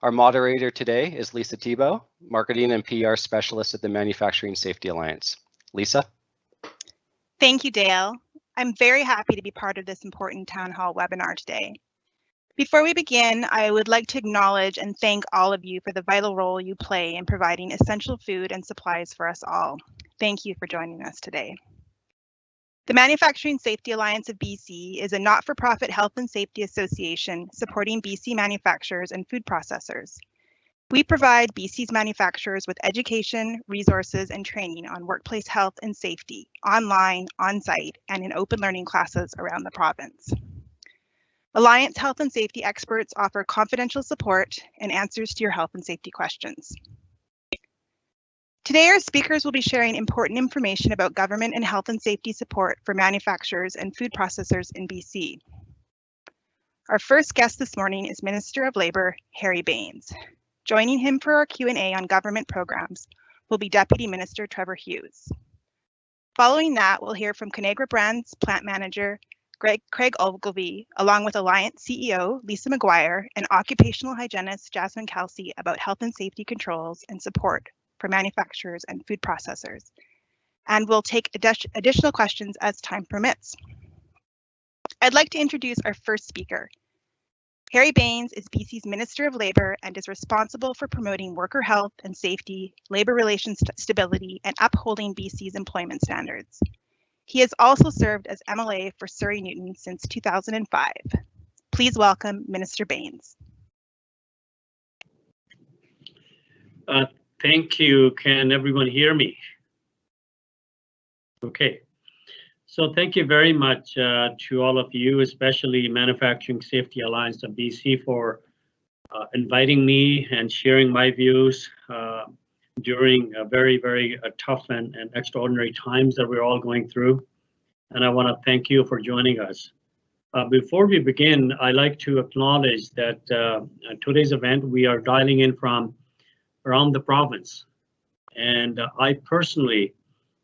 Our moderator today is Lisa Thibault, Marketing and PR Specialist at the Manufacturing Safety Alliance. Lisa? Thank you, Dale. I'm very happy to be part of this important town hall webinar today. Before we begin, I would like to acknowledge and thank all of you for the vital role you play in providing essential food and supplies for us all. Thank you for joining us today. The Manufacturing Safety Alliance of BC is a not-for-profit health and safety association supporting BC manufacturers and food processors. We provide BC's manufacturers with education, resources, and training on workplace health and safety, online, on-site, and in open learning classes around the province. Alliance health and safety experts offer confidential support and answers to your health and safety questions. Today, our speakers will be sharing important information about government and health and safety support for manufacturers and food processors in BC. Our first guest this morning is Minister of Labour, Harry Bains. Joining him for our Q&A on government programs will be Deputy Minister Trevor Hughes. Following that, we'll hear from Conagra Brands Plant Manager Craig Ogilvie, along with Alliance CEO Lisa McGuire and occupational hygienist Jasmine Kelsey about health and safety controls and support for manufacturers and food processors. And we'll take additional questions as time permits. I'd like to introduce our first speaker. Harry Bains is BC's Minister of Labour and is responsible for promoting worker health and safety, labour relations stability, and upholding BC's employment standards. He has also served as MLA for Surrey Newton since 2005. Please welcome Minister Bains. Thank you. Can everyone hear me? Okay. So thank you very much to all of you, especially Manufacturing Safety Alliance of BC, for inviting me and sharing my views during a very tough and extraordinary times that we're all going through. And I want to thank you for joining us. Before we begin, I'd like to acknowledge that today's event, we are dialing in from around the province. And I personally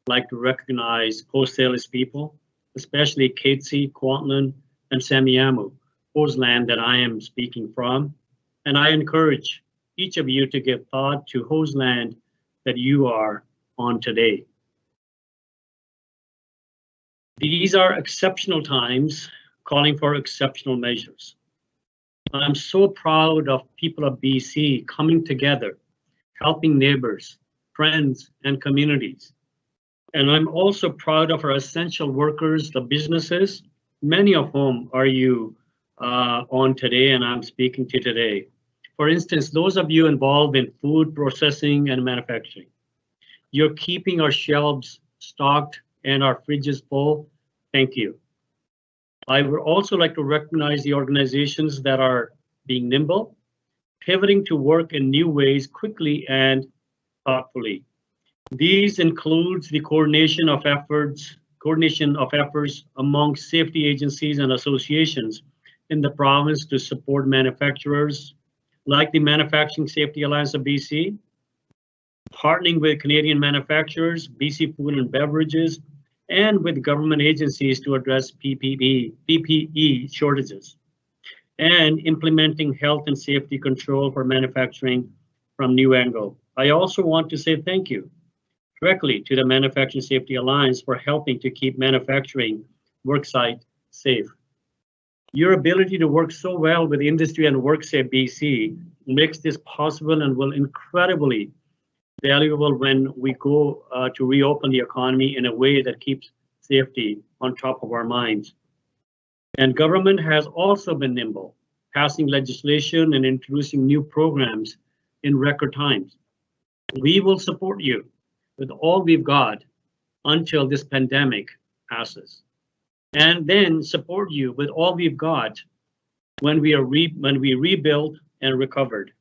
like to recognize Coast Salish people, especially Katsi, Kwantlen, and Semiahmoo, whose land that I am speaking from. And I encourage each of you to give thought to whose land that you are on today. These are exceptional times calling for exceptional measures. I'm so proud of people of BC coming together, helping neighbors, friends, and communities. And I'm also proud of our essential workers, the businesses, many of whom are you on today and I'm speaking to today. For instance, those of you involved in food processing and manufacturing, you're keeping our shelves stocked and our fridges full. Thank you. I would also like to recognize the organizations that are being nimble, pivoting to work in new ways quickly and thoughtfully. These includes the coordination of efforts among safety agencies and associations in the province to support manufacturers like the Manufacturing Safety Alliance of BC, partnering with Canadian manufacturers, BC Food and Beverages, and with government agencies to address PPE shortages, and implementing health and safety control for manufacturing from new angle. I also want to say thank you directly to the Manufacturing Safety Alliance for helping to keep manufacturing worksite safe. Your ability to work so well with industry and WorkSafe BC makes this possible and will incredibly valuable when we go to reopen the economy in a way that keeps safety on top of our minds. And government has also been nimble, passing legislation and introducing new programs in record times. We will support you with all we've got until this pandemic passes, and then support you with all we've got when we rebuild and recovered.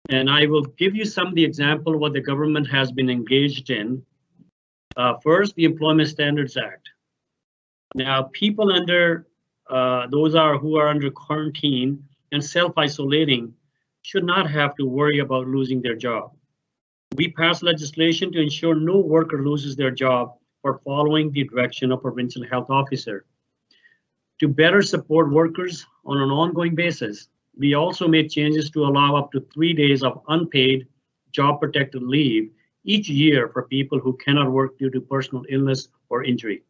And I will give you some of the example of what the government has been engaged in. First, the Employment Standards Act. Now, people under who are under quarantine and self-isolating should not have to worry about losing their job. We passed legislation to ensure no worker loses their job for following the direction of provincial health officer. To better support workers on an ongoing basis, we also made changes to allow up to 3 days of unpaid job protected leave each year for people who cannot work due to personal illness or injury.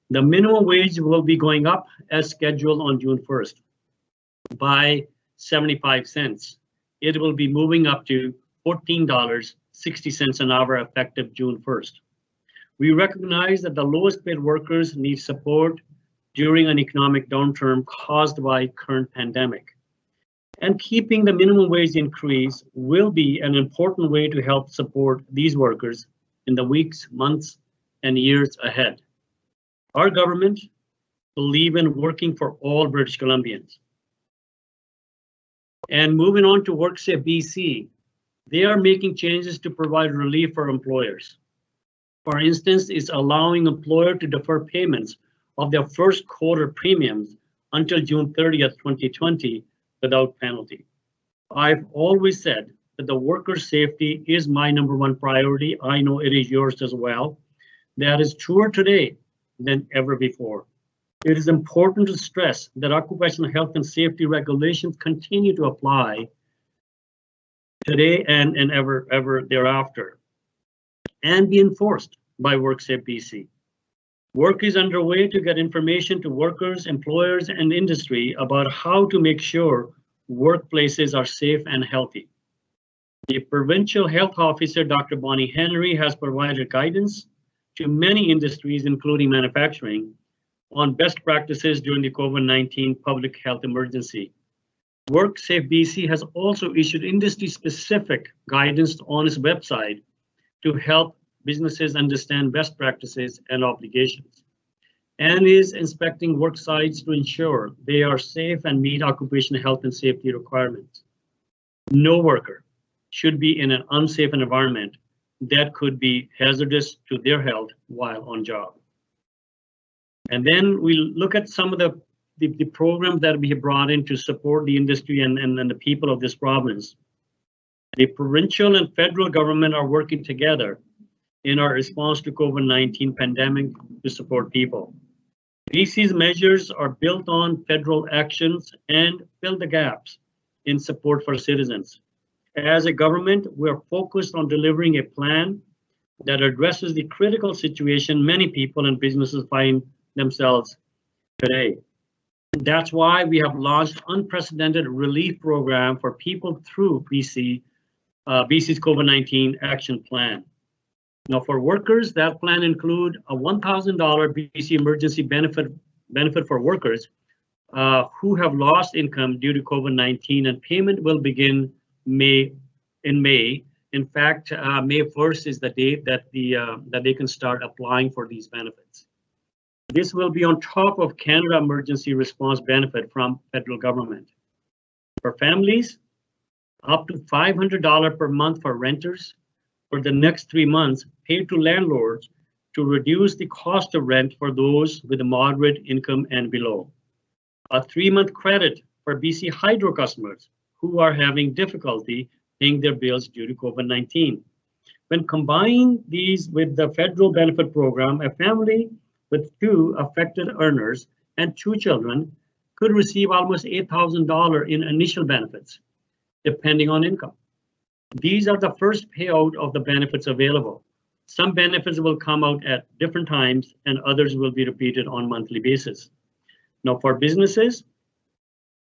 The minimum wage will be going up as scheduled on June 1st by 75 cents. It will be moving up to $14.60 an hour effective June 1st. We recognize that the lowest paid workers need support during an economic downturn caused by current pandemic. And keeping the minimum wage increase will be an important way to help support these workers in the weeks, months, and years ahead. Our government believes in working for all British Columbians. And moving on to WorkSafe BC, they are making changes to provide relief for employers. For instance, it's allowing employers to defer payments of their first quarter premiums until June 30th, 2020 without penalty. I've always said that the workers' safety is my #1 priority. I know it is yours as well. That is truer today than ever before. It is important to stress that occupational health and safety regulations continue to apply today and ever thereafter, and be enforced by WorkSafe BC. Work is underway to get information to workers, employers, and industry about how to make sure workplaces are safe and healthy. The Provincial Health Officer, Dr. Bonnie Henry, has provided guidance to many industries, including manufacturing, on best practices during the COVID-19 public health emergency. WorkSafe BC has also issued industry-specific guidance on its website to help businesses understand best practices and obligations, and is inspecting work sites to ensure they are safe and meet occupational health and safety requirements. No worker should be in an unsafe environment that could be hazardous to their health while on job. And then we look at some of the programs that we have brought in to support the industry and the people of this province. The provincial and federal government are working together in our response to COVID-19 pandemic to support people. BC's measures are built on federal actions and fill the gaps in support for citizens. As a government, we are focused on delivering a plan that addresses the critical situation many people and businesses find themselves today. That's why we have launched unprecedented relief program for people through BC's COVID-19 action plan. Now, for workers, that plan include a $1,000 BC emergency benefit for workers who have lost income due to COVID-19, and payment will begin in May. In fact, May 1st is the date that they can start applying for these benefits. This will be on top of Canada Emergency Response Benefit from federal government. For families, up to $500 per month for renters for the next 3 months, paid to landlords to reduce the cost of rent for those with a moderate income and below. A 3-month credit for BC Hydro customers who are having difficulty paying their bills due to COVID-19. When combining these with the federal benefit program, a family with 2 affected earners and 2 children could receive almost $8,000 in initial benefits, depending on income. These are the first payout of the benefits available. Some benefits will come out at different times and others will be repeated on a monthly basis. Now, for businesses,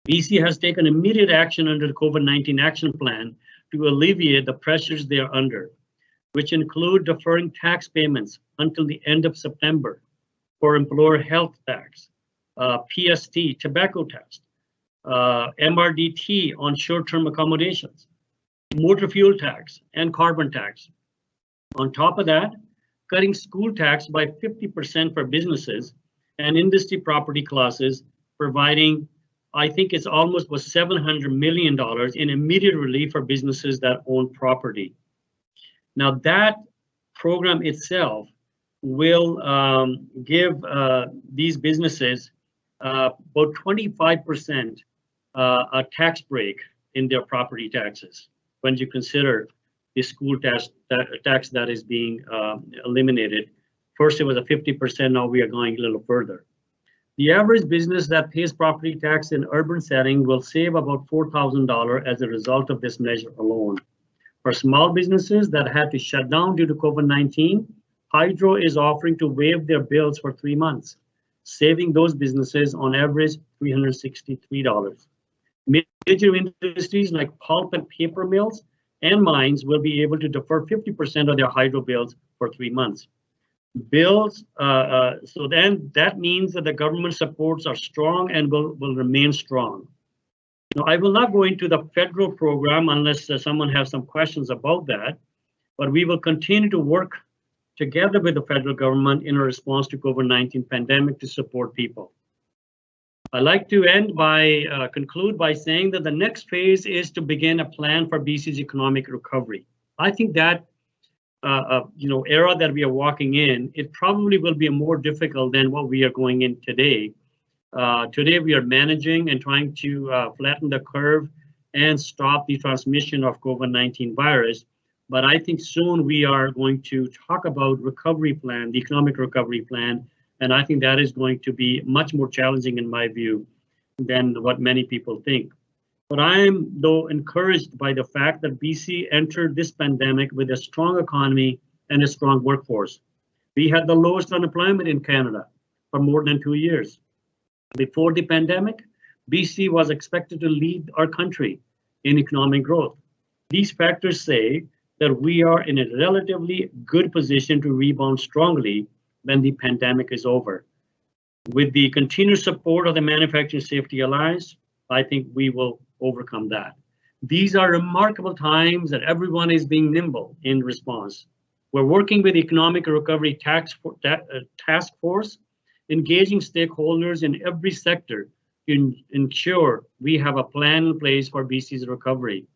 BC has taken immediate action under the COVID-19 action plan to alleviate the pressures they are under, which include deferring tax payments until the end of September for employer health tax, PST, tobacco tax, MRDT on short-term accommodations, motor fuel tax, and carbon tax. On top of that, cutting school tax by 50% for businesses and industry property classes, providing, I think it's almost was $700 million in immediate relief for businesses that own property. Now that program itself will give these businesses about 25% a tax break in their property taxes when you consider the school tax that is being eliminated. First it was a 50%, now we are going a little further. The average business that pays property tax in urban setting will save about $4,000 as a result of this measure alone. For small businesses that had to shut down due to COVID-19, Hydro is offering to waive their bills for 3 months, saving those businesses on average $363. Major industries like pulp and paper mills and mines will be able to defer 50% of their hydro bills for 3 months. So then that means that the government supports are strong and will remain strong. Now, I will not go into the federal program unless someone has some questions about that, but we will continue to work together with the federal government in a response to COVID-19 pandemic to support people. I'd like to conclude by saying that the next phase is to begin a plan for BC's economic recovery. I think that era that we are walking in, it probably will be more difficult than what we are going in today. Today we are managing and trying to flatten the curve and stop the transmission of COVID-19 virus. But I think soon we are going to talk about recovery plan, the economic recovery plan, and I think that is going to be much more challenging in my view than what many people think. But I am, though, encouraged by the fact that BC entered this pandemic with a strong economy and a strong workforce. We had the lowest unemployment in Canada for more than 2 years. Before the pandemic, BC was expected to lead our country in economic growth. These factors say that we are in a relatively good position to rebound strongly when the pandemic is over. With the continued support of the Manufacturing Safety Alliance, I think we will overcome that. These are remarkable times that everyone is being nimble in response. We're working with the Economic Recovery Task Force, engaging stakeholders in every sector to ensure we have a plan in place for BC's recovery.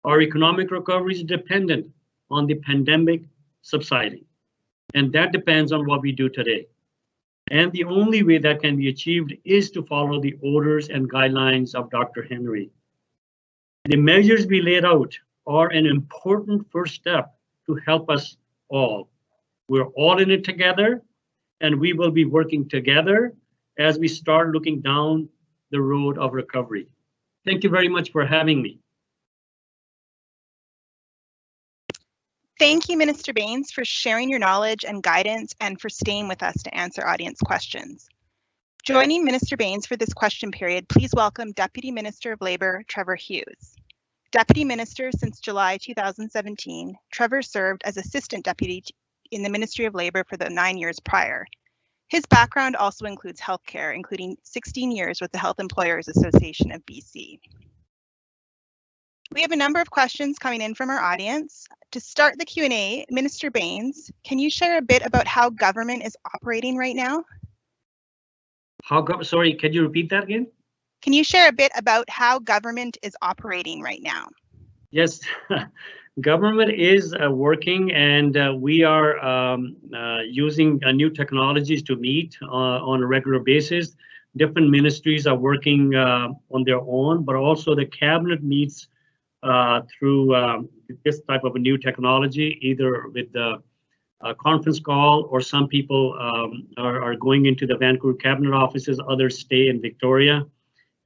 Our economic recovery is dependent on the pandemic subsiding, and that depends on what we do today. And the only way that can be achieved is to follow the orders and guidelines of Dr. Henry. The measures we laid out are an important first step to help us all. We're all in it together, and we will be working together as we start looking down the road of recovery. Thank you very much for having me. Thank you, Minister Bains, for sharing your knowledge and guidance and for staying with us to answer audience questions. Joining Minister Bains for this question period, please welcome Deputy Minister of Labour, Trevor Hughes. Deputy Minister since July 2017, Trevor served as Assistant Deputy in the Ministry of Labour for the 9 years prior. His background also includes healthcare, including 16 years with the Health Employers Association of BC. We have a number of questions coming in from our audience. To start the Q&A, Minister Bains, can you share a bit about how government is operating right now? Sorry, can you repeat that again? Can you share a bit about how government is operating right now? Yes, government is working, and we are using new technologies to meet on a regular basis. Different ministries are working on their own, but also the cabinet meets through this type of a new technology, either with the conference call, or some people are going into the Vancouver cabinet offices, others stay in Victoria.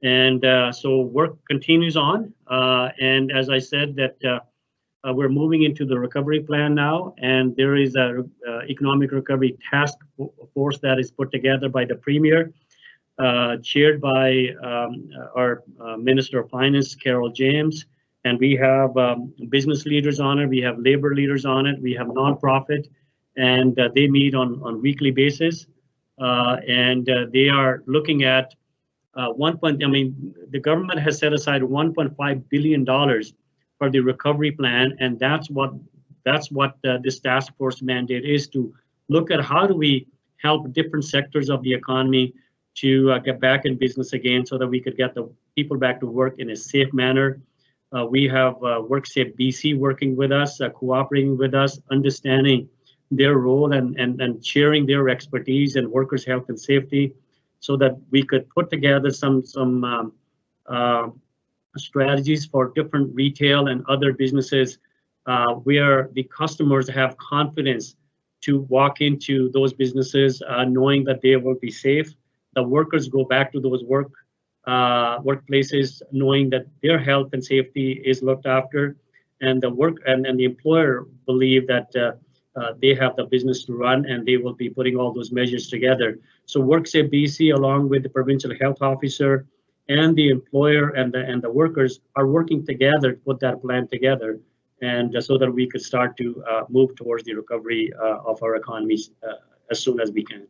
And so work continues on. And as I said, that we're moving into the recovery plan now, and there is a economic recovery task force that is put together by the Premier, chaired by our Minister of Finance, Carol James. And we have business leaders on it, we have labor leaders on it, we have nonprofit, and they meet on weekly basis. And they are looking at the government has set aside $1.5 billion for the recovery plan, and that's what this task force mandate is, to look at how do we help different sectors of the economy to get back in business again, so that we could get the people back to work in a safe manner. We have WorkSafe BC working with us, cooperating with us, understanding their role and sharing their expertise in workers' health and safety, so that we could put together some strategies for different retail and other businesses where the customers have confidence to walk into those businesses knowing that they will be safe, the workers go back to those workplaces knowing that their health and safety is looked after, and the employer believe that they have the business to run, and they will be putting all those measures together. So WorkSafe BC, along with the provincial health officer and the employer and the workers, are working together to put that plan together, and so that we could start to move towards the recovery of our economies as soon as we can.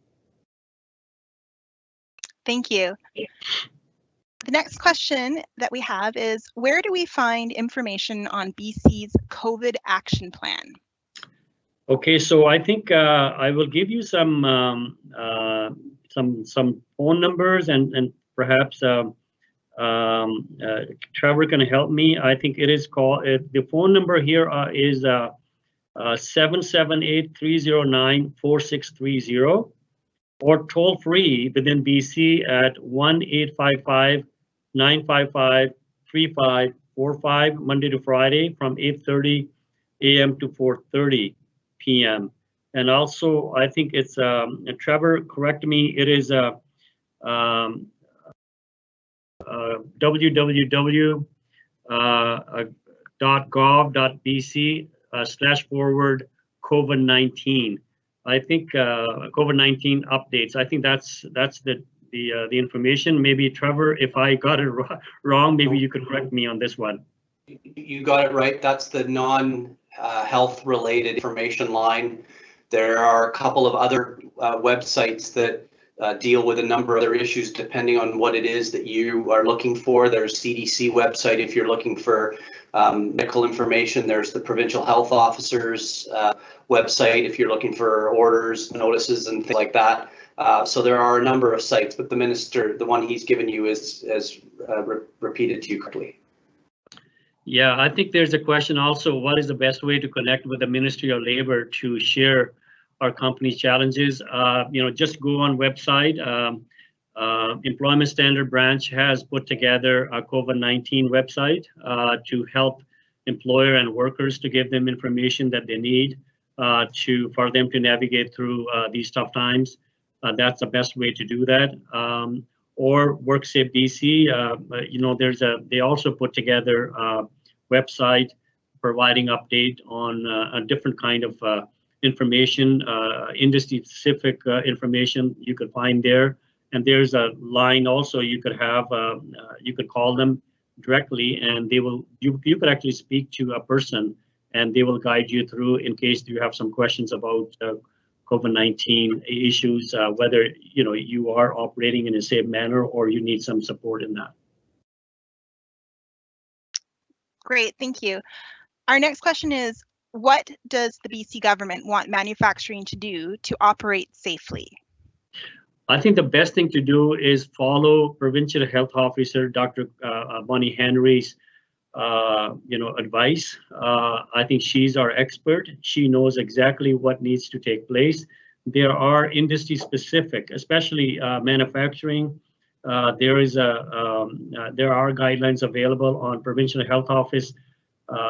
Thank you. The next question that we have is, where do we find information on BC's COVID action plan? Okay, so I think I will give you some phone numbers, and perhaps Trevor can help me. I think it is called, the phone number here is 778-309-4630, or toll free within BC at 1-855-955-3545, Monday to Friday from 8:30 a.m. to 4:30 p.m. And also, I think it's Trevor, correct me, it is www.gov.bc/forward COVID-19. I think COVID-19 updates. I think that's the information. Maybe Trevor, if I got it wrong, maybe you could correct me on this one. You got it right. That's the non-health related information line. There are a couple of other websites that deal with a number of other issues depending on what it is that you are looking for. There's CDC website if you're looking for medical information. There's the provincial health officers website if you're looking for orders, notices, and things like that. So there are a number of sites, but the minister, the one he's given you, is repeated to you correctly. Yeah, I think there's a question also, what is the best way to connect with the Ministry of Labor to share our company's challenges? Just go on website. Employment Standard Branch has put together a COVID-19 website to help employer and workers, to give them information that they need for them to navigate through these tough times. That's the best way to do that. Or WorkSafe BC, they also put together a website providing update on a different kind of information, industry-specific information you could find there. And there's a line also you could have, you could call them directly, and you could actually speak to a person, and they will guide you through in case you have some questions about COVID-19 issues, whether you are operating in a safe manner or you need some support in that. Great, thank you. Our next question is, what does the BC government want manufacturing to do to operate safely? I think the best thing to do is follow Provincial Health Officer Dr. Bonnie Henry's advice. I think she's our expert. She knows exactly what needs to take place. There are industry specific, especially manufacturing. There are guidelines available on Provincial Health Office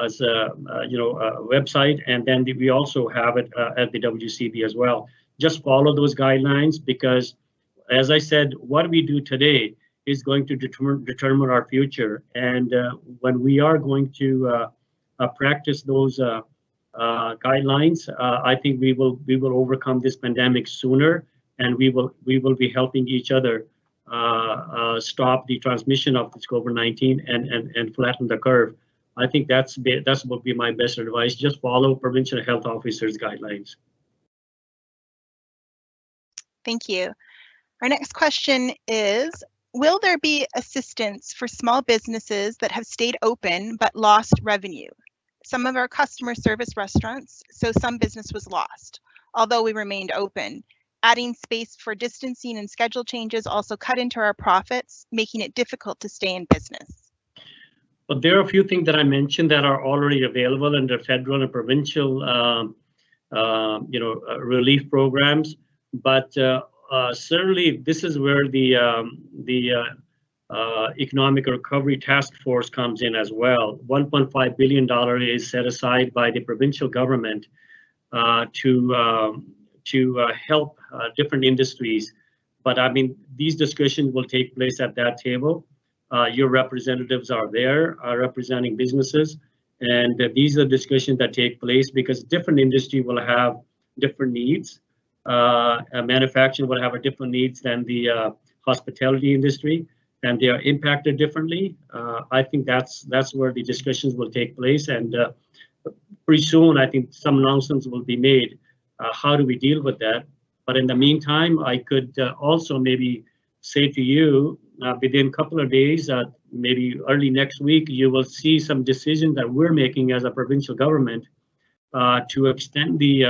as a website, and then we also have it at the WCB as well. Just follow those guidelines, because as I said, what we do today is going to determine our future. And when we are going to practice those guidelines, I think we will overcome this pandemic sooner, and we will be helping each other stop the transmission of this COVID-19 and flatten the curve. I think that's would be my best advice. Just follow Provincial Health Officers' guidelines. Thank you. Our next question is, will there be assistance for small businesses that have stayed open but lost revenue? Some of our customer service restaurants, so some business was lost, although we remained open. Adding space for distancing and schedule changes also cut into our profits, making it difficult to stay in business. But there are a few things that I mentioned that are already available under federal and provincial relief programs. But certainly this is where the Economic Recovery Task Force comes in as well. $1.5 billion is set aside by the provincial government to help different industries But I mean, these discussions will take place at that table. Your representatives are there, representing businesses, and these are discussions that take place because different industry will have different needs. Manufacturing will have a different needs than the hospitality industry, and they are impacted differently. I think that's where the discussions will take place, and pretty soon I think some announcements will be made. How do we deal with that? But in the meantime, I could also maybe say to you, within a couple of days, maybe early next week, you will see some decisions that we're making as a provincial government to extend the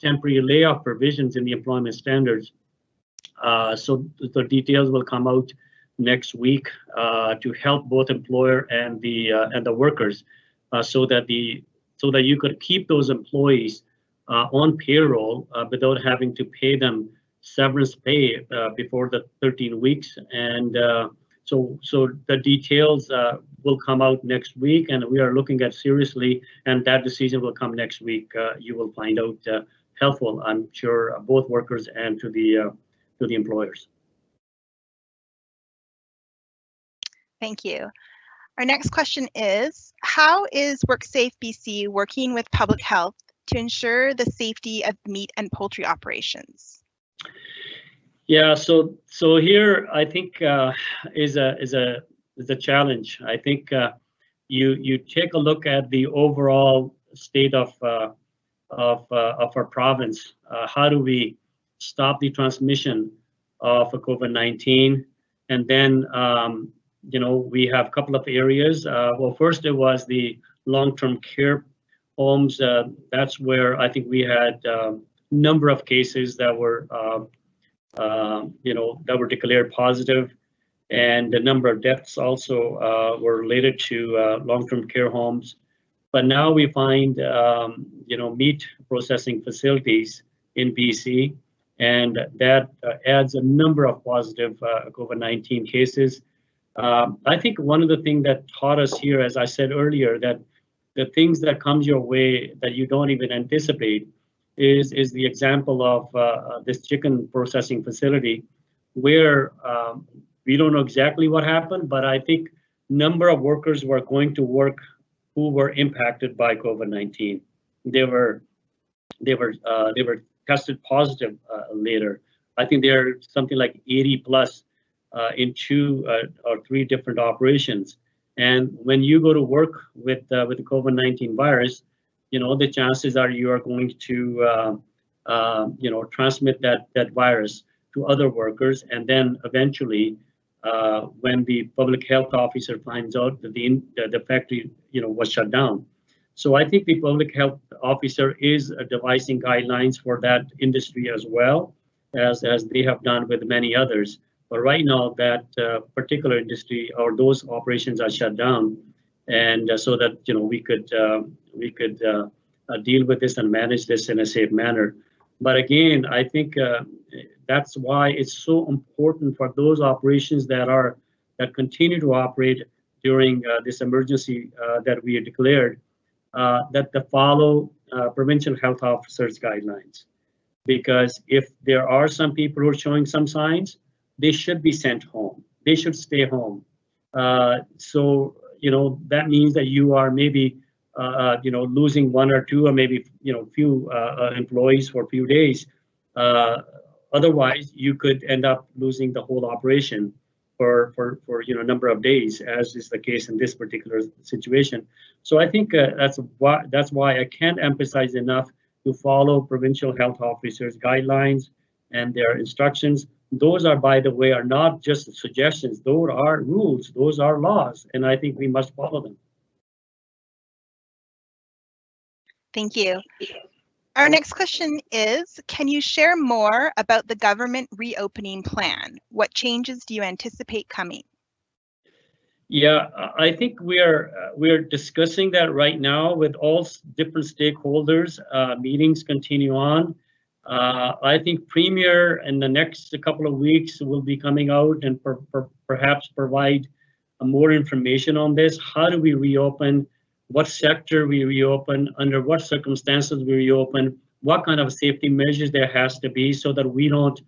temporary layoff provisions in the employment standards. So the details will come out next week to help both employer and the workers, so that you could keep those employees on payroll without having to pay them severance pay before the 13 weeks. And so the details will come out next week, and we are looking at seriously, and that decision will come next week. You will find out helpful, I'm sure, both workers and to the employers. Thank you. Our next question is, how is WorkSafe BC working with public health to ensure the safety of meat and poultry operations? Yeah, so here I think is a challenge. I think you take a look at the overall state of our province. How do we stop the transmission of COVID-19? And then we have a couple of areas. Well, first it was the long-term care homes. That's where I think we had a number of cases that were that were declared positive, and the number of deaths also were related to long-term care homes. But now we find meat processing facilities in BC, and that adds a number of positive COVID-19 cases. I think one of the things that taught us here, as I said earlier, that the things that comes your way that you don't even anticipate is the example of this chicken processing facility, where we don't know exactly what happened, but I think number of workers were going to work who were impacted by COVID-19. They were tested positive later. I think there are something like 80 plus in 2 or 3 different operations. And when you go to work with the COVID-19 virus, the chances are you are going to transmit that virus to other workers, and then eventually when the public health officer finds out that the factory was shut down. So I think the public health officer is devising guidelines for that industry as well as they have done with many others. But right now that particular industry or those operations are shut down, and so that we could deal with this and manage this in a safe manner. But again, I think that's why it's so important for those operations that continue to operate during this emergency that we have declared, that they follow provincial health officers' guidelines. Because if there are some people who are showing some signs, they should be sent home. They should stay home. So that means that you are maybe losing 1 or 2 or maybe few employees for a few days. Otherwise, you could end up losing the whole operation for a number of days, as is the case in this particular situation. So I think that's why I can't emphasize enough to follow provincial health officers' guidelines and their instructions. Those are, by the way, are not just suggestions. Those are rules. Those are laws, and I think we must follow them. Thank you. Our next question is, can you share more about the government reopening plan? What changes do you anticipate coming? Yeah, I think we are discussing that right now with all different stakeholders. Meetings continue on. I think Premier in the next couple of weeks will be coming out and perhaps provide more information on this. How do we reopen? What sector we reopen? Under what circumstances we reopen? What kind of safety measures there has to be so that we don't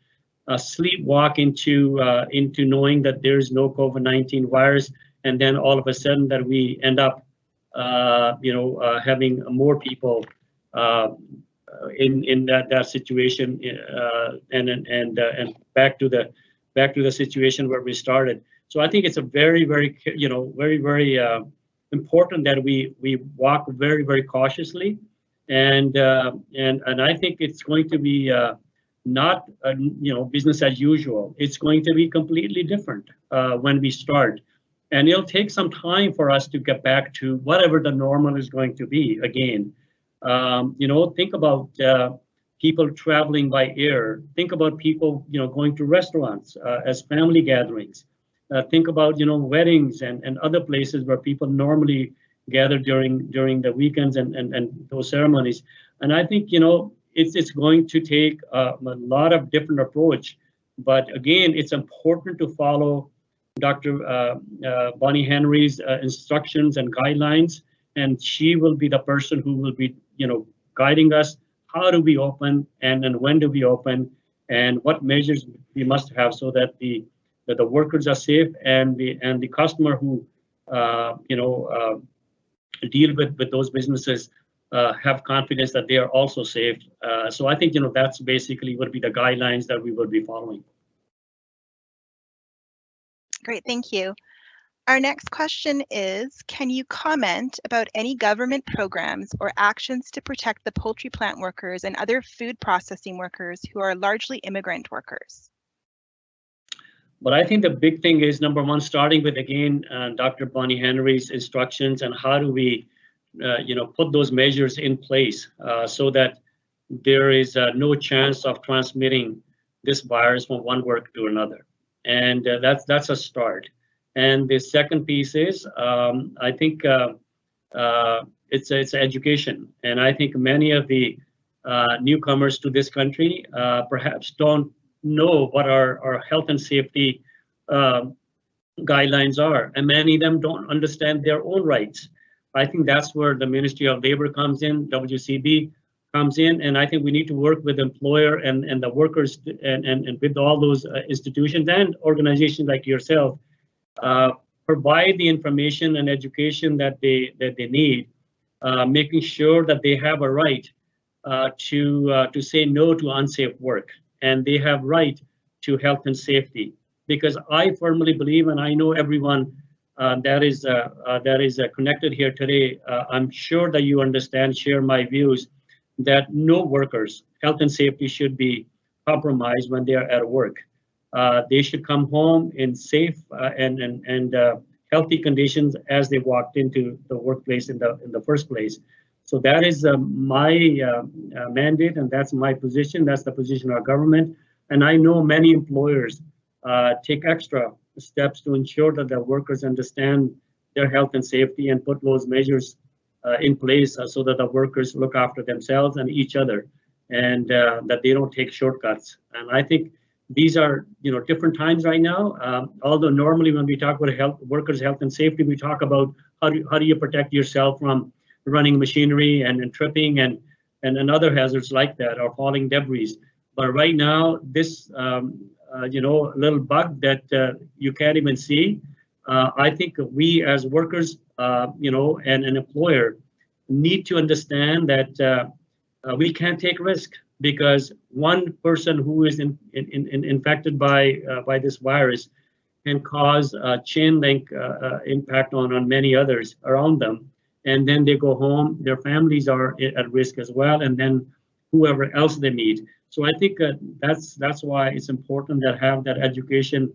sleepwalk into knowing that there is no COVID-19 virus, and then all of a sudden that we end up having more people in that situation, and back to the situation where we started. So I think it's a very important that we walk very cautiously, and I think it's going to be not business as usual. It's going to be completely different when we start, and it'll take some time for us to get back to whatever the normal is going to be again. Think about people traveling by air. Think about people going to restaurants as family gatherings. Think about weddings and other places where people normally gather during the weekends and those ceremonies. And I think it's going to take a lot of different approach. But again, it's important to follow Dr. Bonnie Henry's instructions and guidelines, and she will be the person who will be guiding us. How do we open, and when do we open, and what measures we must have so that the workers are safe, and the customer who deal with those businesses have confidence that they are also safe. So I think that's basically would be the guidelines that we will be following. Great, thank you. Our next question is, can you comment about any government programs or actions to protect the poultry plant workers and other food processing workers who are largely immigrant workers? But I think the big thing is, number one, starting with, again, Dr. Bonnie Henry's instructions, and how do we, put those measures in place so that there is no chance of transmitting this virus from one worker to another. And that's a start. And the second piece is, I think it's education. And I think many of the newcomers to this country perhaps don't know what our health and safety guidelines are, and many of them don't understand their own rights. I think that's where the Ministry of Labor comes in, WCB comes in, and I think we need to work with the employer and the workers and with all those institutions and organizations like yourself, provide the information and education that they need, making sure that they have a right to say no to unsafe work, and they have right to health and safety. Because I firmly believe, and I know everyone that is connected here today, I'm sure that you understand, share my views, that no workers' health and safety should be compromised when they are at work. They should come home in safe and healthy conditions as they walked into the workplace in the first place. So that is my mandate, and that's my position. That's the position of our government. And I know many employers take extra steps to ensure that their workers understand their health and safety and put those measures in place so that the workers look after themselves and each other, and that they don't take shortcuts. And I think these are different times right now. Although normally when we talk about workers' health and safety, we talk about how do you protect yourself from running machinery and tripping and other hazards like that, or falling debris. But right now, this little bug that you can't even see, I think we as workers, and an employer need to understand that we can't take risk, because one person who is infected by this virus can cause a chain link impact on many others around them. And then they go home, their families are at risk as well, and then whoever else they meet. So I think that's why it's important to have that education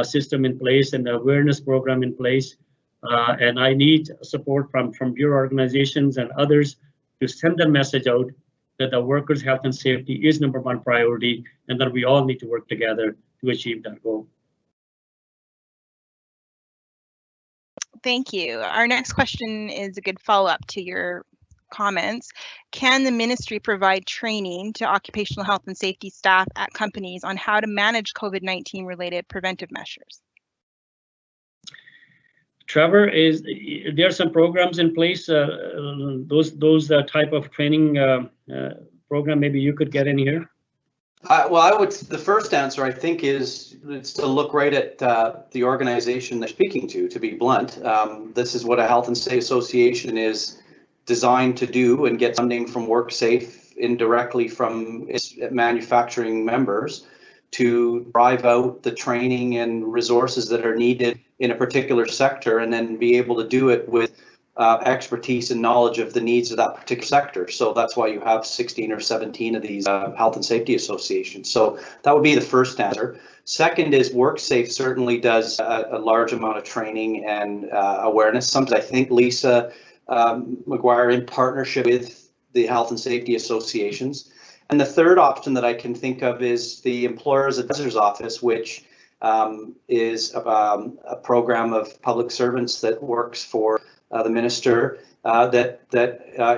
system in place and the awareness program in place. And I need support from your organizations and others to send the message out that the workers' health and safety is #1 priority, and that we all need to work together to achieve that goal. Thank you. Our next question is a good follow-up to your comments. Can the ministry provide training to occupational health and safety staff at companies on how to manage COVID-19 related preventive measures? Trevor, there are some programs in place, those type of training program, maybe you could get in here? The first answer I think is to look right at the organization they're speaking to be blunt. This is what a health and safety association is designed to do and get funding from WorkSafe indirectly from its manufacturing members to drive out the training and resources that are needed in a particular sector, and then be able to do it with expertise and knowledge of the needs of that particular sector. So that's why you have 16 or 17 of these health and safety associations. So that would be the first answer. Second is WorkSafe certainly does a large amount of training and awareness. Sometimes I think Lisa McGuire, in partnership with the health and safety associations. And the third option that I can think of is the Employers Advisors Office, which is a program of public servants that works for the minister that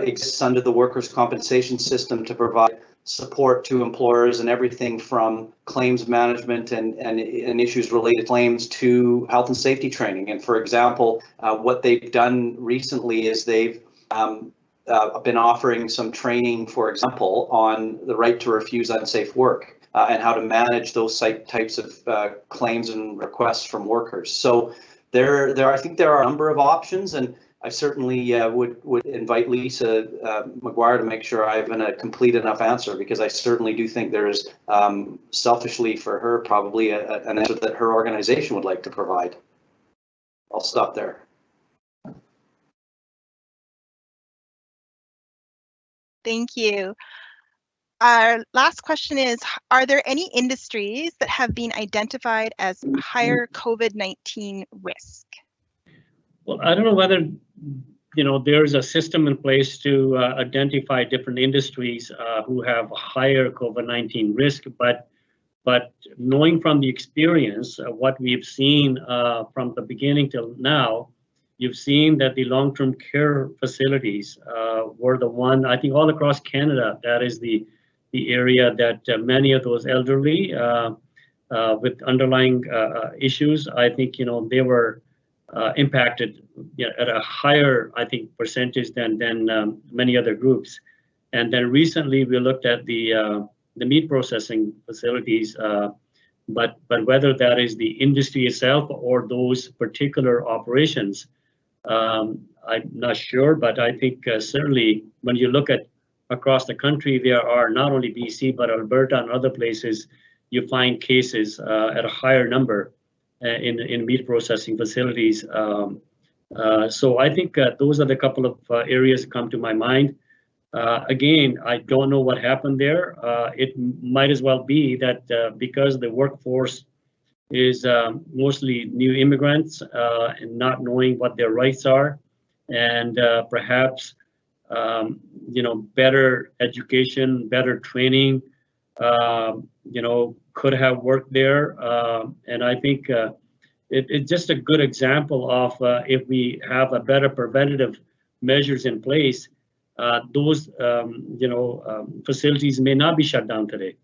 exists under the workers' compensation system to provide support to employers and everything from claims management and issues related to claims to health and safety training. And for example, what they've done recently is they've been offering some training, for example, on the right to refuse unsafe work and how to manage those types of claims and requests from workers. So I think there are a number of options, and I certainly would invite Lisa McGuire to make sure I have a complete enough answer, because I certainly do think there is, selfishly for her, probably an answer that her organization would like to provide. I'll stop there. Thank you. Our last question is, are there any industries that have been identified as higher COVID-19 risk? Well, I don't know whether there's a system in place to identify different industries who have higher COVID-19 risk, but knowing from the experience what we've seen from the beginning till now, you've seen that the long-term care facilities were the one, I think all across Canada, that is the area that many of those elderly with underlying issues, I think, they were impacted at a higher, I think, percentage than many other groups. And then recently we looked at the meat processing facilities, but whether that is the industry itself or those particular operations, I'm not sure. But I think certainly when you look at across the country, there are not only BC but Alberta and other places, you find cases at a higher number in meat processing facilities. So I think those are the couple of areas that come to my mind. Again, I don't know what happened there. It might as well be that because the workforce is mostly new immigrants and not knowing what their rights are, and perhaps better education, better training, could have worked there. And I think it's just a good example of if we have a better preventative measures in place, those facilities may not be shut down today.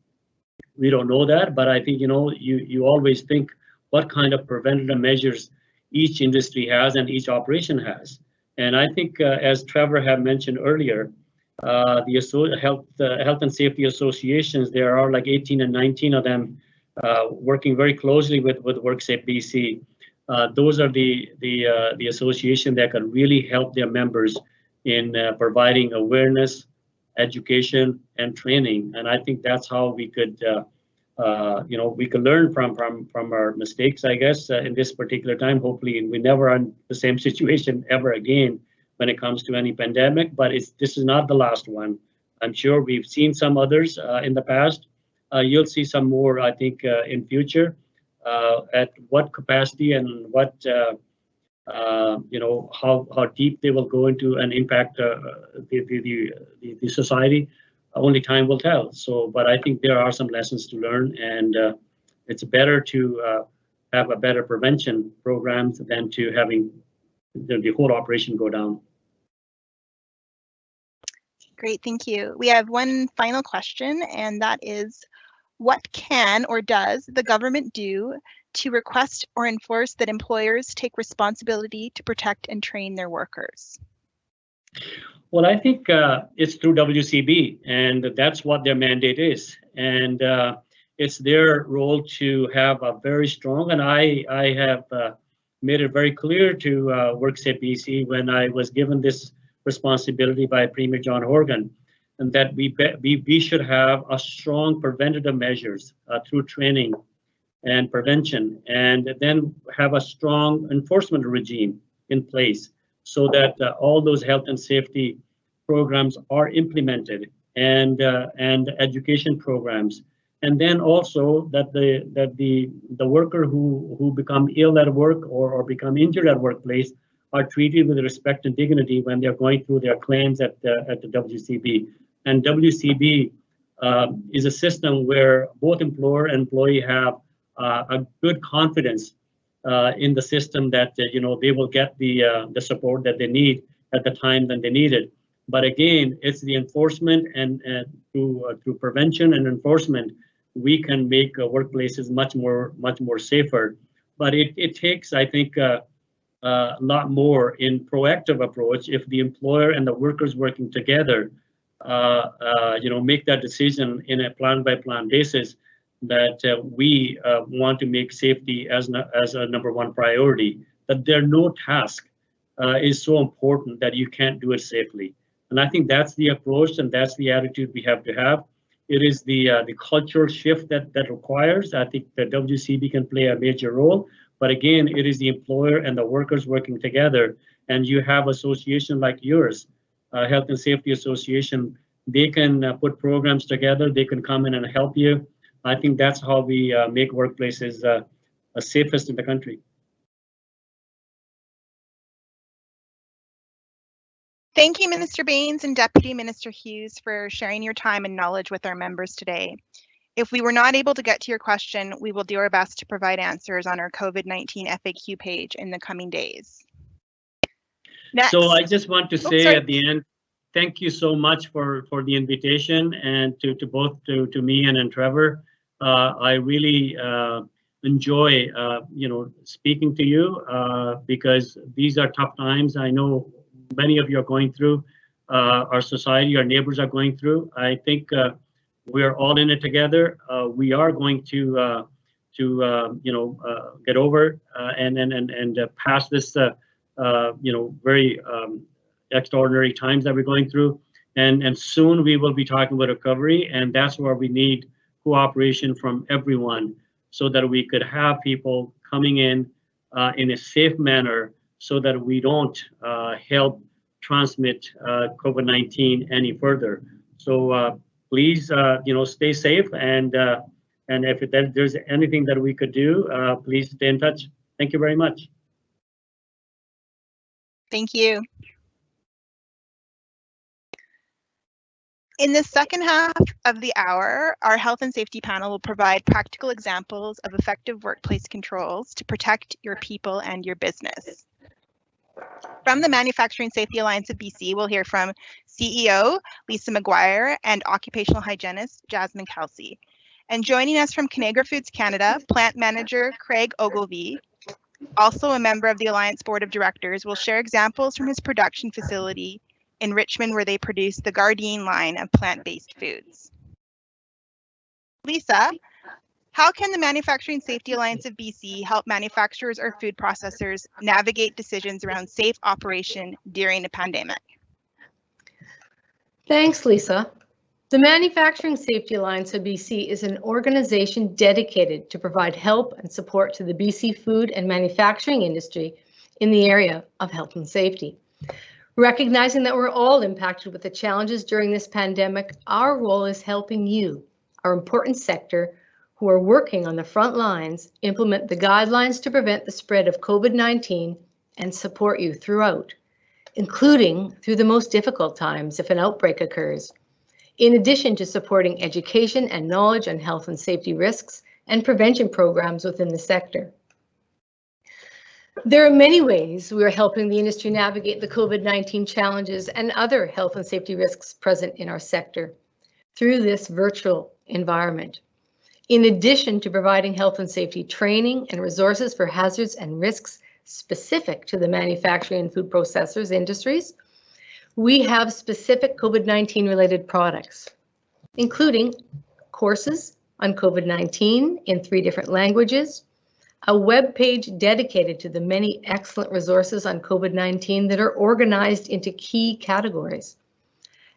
We don't know that, but I think you always think what kind of preventative measures each industry has and each operation has. And I think as Trevor had mentioned earlier, the health and safety associations, there are like 18 and 19 of them working very closely with WorkSafe BC. Those are the association that can really help their members in providing awareness, education, and training. And I think that's how we could we could learn from our mistakes, I guess, in this particular time. Hopefully we never are in the same situation ever again when it comes to any pandemic, but this is not the last one. I'm sure we've seen some others in the past. You'll see some more, I think, in future. At what capacity and what how deep they will go into and impact the society, only time will tell. So, but I think there are some lessons to learn, and it's better to have a better prevention programs than to having the whole operation go down. Great, thank you. We have one final question, and that is, what can or does the government do to request or enforce that employers take responsibility to protect and train their workers? Well, I think it's through WCB, and that's what their mandate is. And it's their role to have a very strong, and I have made it very clear to WorkSafe BC when I was given this responsibility by Premier John Horgan, and that we should have a strong preventative measures through training and prevention, and then have a strong enforcement regime in place so that all those health and safety programs are implemented, and education programs, and then also that the worker who become ill at work or become injured at workplace are treated with respect and dignity when they're going through their claims at the WCB. And WCB is a system where both employer and employee have a good confidence in the system that they will get the support that they need at the time that they need it. But again, it's the enforcement, and through prevention and enforcement, we can make workplaces much more safer. But it takes, I think, a lot more in proactive approach if the employer and the workers working together, make that decision in a plan by plan basis that we want to make safety as a number one priority. That there no task is so important that you can't do it safely. And I think that's the approach, and that's the attitude we have to have. It is the cultural shift that requires. I think the WCB can play a major role, but again, it is the employer and the workers working together. And you have association like yours, Health and Safety Association. They can put programs together. They can come in and help you. I think that's how we make workplaces safest in the country. Thank you, Minister Bains and Deputy Minister Hughes, for sharing your time and knowledge with our members today. If we were not able to get to your question, we will do our best to provide answers on our COVID-19 FAQ page in the coming days. Next. So I just want to say at the end, thank you so much for the invitation, and to both to me and Trevor. I really enjoy speaking to you because these are tough times. I know many of you are going through, our society, our neighbors are going through. I think we are all in it together. We are going to get over and pass this very extraordinary times that we're going through, and soon we will be talking about recovery, and that's where we need cooperation from everyone so that we could have people coming in a safe manner, so that we don't help transmit COVID-19 any further. So please, stay safe, and if there's anything that we could do, please stay in touch. Thank you very much. Thank you. In the second half of the hour, our health and safety panel will provide practical examples of effective workplace controls to protect your people and your business. From the Manufacturing Safety Alliance of BC, we'll hear from CEO Lisa McGuire and occupational hygienist Jasmine Kelsey. And joining us from Conagra Foods Canada, plant manager Craig Ogilvie, also a member of the Alliance Board of Directors, will share examples from his production facility in Richmond, where they produce the Gardein line of plant-based foods. Lisa, how can the Manufacturing Safety Alliance of BC help manufacturers or food processors navigate decisions around safe operation during a pandemic? Thanks, Lisa. The Manufacturing Safety Alliance of BC is an organization dedicated to provide help and support to the BC food and manufacturing industry in the area of health and safety. Recognizing that we're all impacted with the challenges during this pandemic, our role is helping you, our important sector, who are working on the front lines, implement the guidelines to prevent the spread of COVID-19 and support you throughout, including through the most difficult times if an outbreak occurs, in addition to supporting education and knowledge on health and safety risks and prevention programs within the sector. There are many ways we are helping the industry navigate the COVID-19 challenges and other health and safety risks present in our sector through this virtual environment. In addition to providing health and safety training and resources for hazards and risks specific to the manufacturing and food processors industries, We have specific COVID-19 related products, including courses on COVID-19 in 3 different languages, a web page dedicated to the many excellent resources on COVID-19 that are organized into key categories,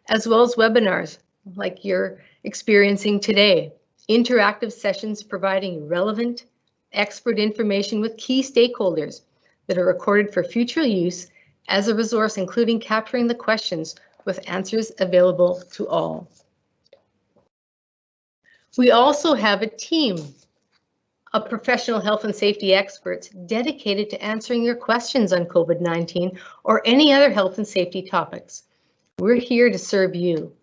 as well as webinars like you're experiencing today, interactive sessions providing relevant expert information with key stakeholders that are recorded for future use as a resource, including capturing the questions with answers available to all. We also have a team of professional health and safety experts dedicated to answering your questions on COVID-19 or any other health and safety topics. We're here to serve you.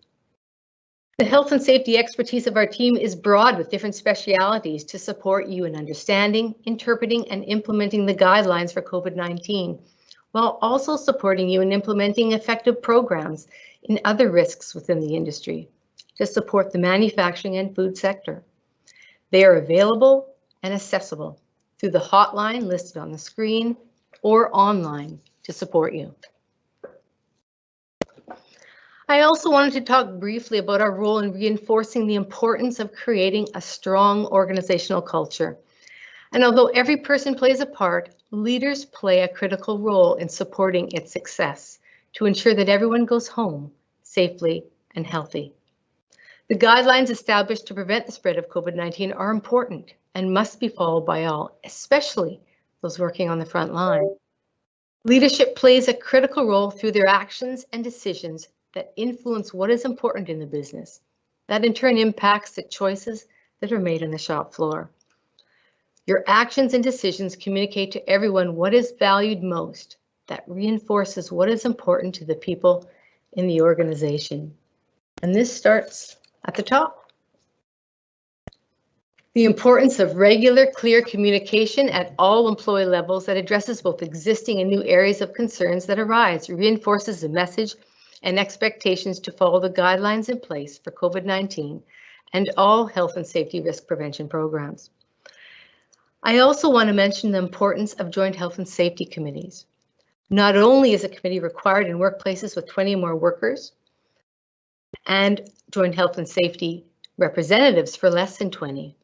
The health and safety expertise of our team is broad with different specialities to support you in understanding, interpreting, and implementing the guidelines for COVID-19, while also supporting you in implementing effective programs in other risks within the industry to support the manufacturing and food sector. They are available and accessible through the hotline listed on the screen or online to support you. I also wanted to talk briefly about our role in reinforcing the importance of creating a strong organizational culture. And although every person plays a part, leaders play a critical role in supporting its success to ensure that everyone goes home safely and healthy. The guidelines established to prevent the spread of COVID-19 are important and must be followed by all, especially those working on the front line. Leadership plays a critical role through their actions and decisions that influence what is important in the business. That in turn impacts the choices that are made on the shop floor. Your actions and decisions communicate to everyone what is valued most. That reinforces what is important to the people in the organization. And this starts at the top. The importance of regular, clear communication at all employee levels that addresses both existing and new areas of concerns that arise, reinforces the message and expectations to follow the guidelines in place for COVID-19 and all health and safety risk prevention programs. I also want to mention the importance of joint health and safety committees. Not only is a committee required in workplaces with 20 or more workers and joint health and safety representatives for less than 20,